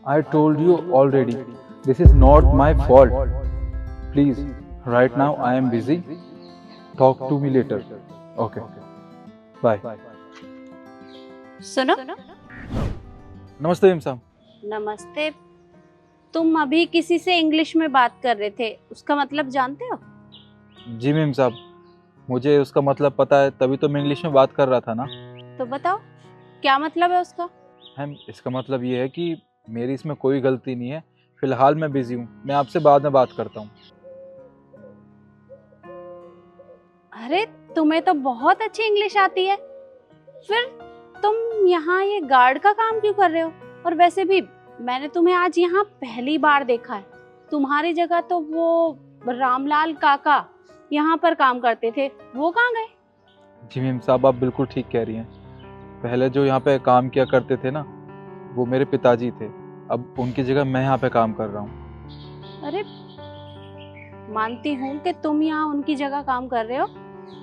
I told you already. This is not my fault. Please, right now I am busy. Talk to me later. Okay. Bye. सुनो। नमस्ते ma'am साहब। नमस्ते। तुम अभी किसी से इंग्लिश में बात कर रहे थे, उसका मतलब जानते हो? जी मेम साहब, मुझे उसका मतलब पता है, तभी तो मैं इंग्लिश में बात कर रहा था ना। तो बताओ क्या मतलब है उसका? मैम, इसका मतलब ये है कि मेरी इसमें कोई गलती नहीं है। फिलहाल मैं बिजी हूँ, मैं आपसे बाद में बात करता हूँ। अरे तुम्हें तो बहुत अच्छी इंग्लिश आती है, फिर तुम यहाँ ये गार्ड का काम क्यों कर रहे हो? और वैसे भी मैंने तुम्हें आज यहाँ पहली बार देखा है। तुम्हारी जगह तो वो रामलाल काका यहाँ पर काम करते थे, वो कहाँ गए? जी मेम साहब, आप बिल्कुल ठीक कह रही हैं। पहले जो यहाँ पे काम किया करते थे ना, वो मेरे पिताजी थे। अब उनकी जगह मैं यहाँ पे काम कर रहा हूँ। अरे मानती हूँ कि तुम यहाँ उनकी जगह काम कर रहे हो,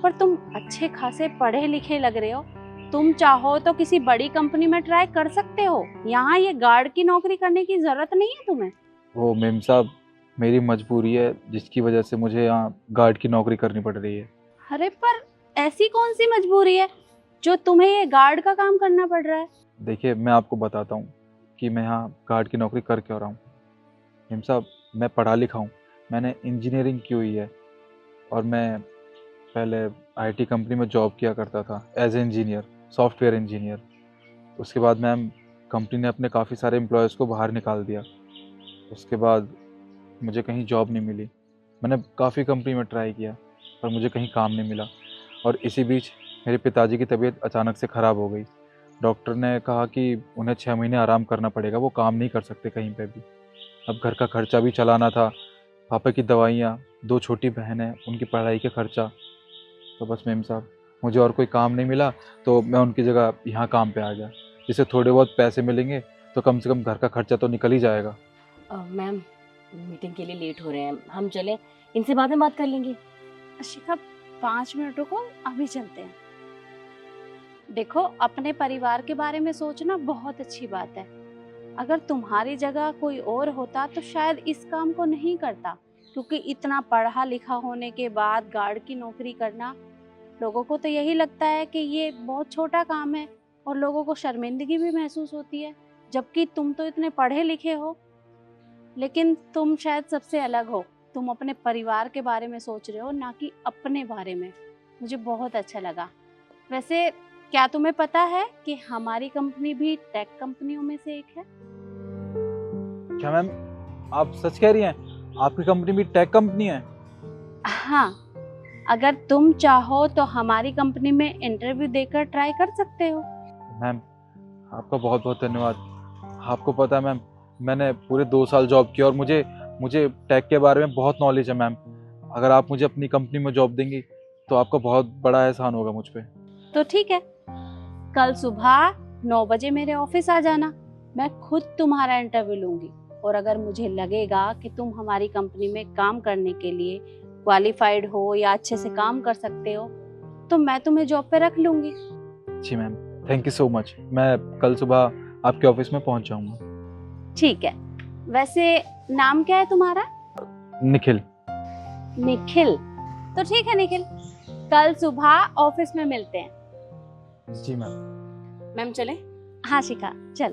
पर तुम अच्छे खासे पढ़े लिखे लग रहे हो। तुम चाहो तो किसी बड़ी कंपनी में ट्राई कर सकते हो। यहाँ ये गार्ड की नौकरी करने की जरूरत नहीं है तुम्हें। वो मेम साहब, मेरी मजबूरी है जिसकी वजह से मुझे यहाँ गार्ड की नौकरी करनी पड़ रही है। अरे पर ऐसी कौन सी मजबूरी है जो तुम्हें ये गार्ड का काम करना पड़ रहा है? देखिए, मैं आपको बताता हूँ कि मैं यहाँ गार्ड की नौकरी कर क्यों रहा हूँ। मेम साहब, मैं पढ़ा लिखा हूँ, मैंने इंजीनियरिंग की हुई है और मैं पहले आईटी कंपनी में जॉब किया करता था as a engineer, software engineer. उसके बाद मैम, कंपनी ने अपने काफ़ी सारे एम्प्लॉयज़ को बाहर निकाल दिया। उसके बाद मुझे कहीं जॉब नहीं मिली। मैंने काफ़ी कंपनी में ट्राई किया पर मुझे कहीं काम नहीं मिला। और इसी बीच मेरे पिताजी की तबीयत अचानक से ख़राब हो गई। डॉक्टर ने कहा कि उन्हें 6 महीने आराम करना पड़ेगा, वो काम नहीं कर सकते कहीं पे भी। अब घर का खर्चा भी चलाना था, पापा की दवाइयाँ, 2 छोटी बहनें, उनकी पढ़ाई का खर्चा। तो बस मेम साहब, मुझे और कोई काम नहीं मिला तो मैं उनकी जगह यहाँ काम पे आ गया। जिससे थोड़े बहुत पैसे मिलेंगे तो कम से कम घर का खर्चा तो निकल ही जाएगा। मैम, मीटिंग के लिए लेट हो रहे हैं, हम चलें? इनसे बाद में बात कर लेंगे। शिखा 5 मिनट रुको, अभी चलते हैं। देखो, अपने परिवार के बारे में सोचना बहुत अच्छी बात है। अगर तुम्हारी जगह कोई और होता तो शायद इस काम को नहीं करता, क्योंकि इतना पढ़ा लिखा होने के बाद गार्ड की नौकरी करना, लोगों को तो यही लगता है कि ये बहुत छोटा काम है और लोगों को शर्मिंदगी भी महसूस होती है। जबकि तुम तो इतने पढ़े लिखे हो, लेकिन तुम शायद सबसे अलग हो। तुम अपने परिवार के बारे में सोच रहे हो, ना कि अपने बारे में। मुझे बहुत अच्छा लगा। वैसे क्या तुम्हें पता है कि हमारी कंपनी भी टेक कंपनियों में से एक है? क्या मैम, आप सच कह रही हैं? आपकी कंपनी भी टेक कंपनी है? हाँ, अगर तुम चाहो तो हमारी कंपनी में इंटरव्यू देकर ट्राई कर सकते हो। मैम, आपका बहुत बहुत धन्यवाद। आपको पता है मैम, मैंने पूरे 2 साल जॉब किया और मुझे मुझे टेक के बारे में बहुत नॉलेज है मैम। अगर आप मुझे अपनी कंपनी में जॉब देंगी तो आपका बहुत बड़ा एहसान होगा मुझ पे। तो ठीक है, कल सुबह 9 बजे मेरे ऑफिस आ जाना। मैं खुद तुम्हारा इंटरव्यू लूंगी और अगर मुझे लगेगा कि तुम हमारी कंपनी में काम करने के लिए क्वालिफाइड हो या अच्छे से काम कर सकते हो, तो मैं तुम्हें जॉब पे रख लूंगी। जी ma'am, thank you so much. मैं कल सुबह आपके ऑफिस में पहुंच जाऊंगा। ठीक है। वैसे नाम क्या है तुम्हारा? निखिल। निखिल। तो ठीक है निखिल, कल सुबह ऑफिस में मिलते हैं। जी मैम। मैम चलें? हाँ शिखा, चल।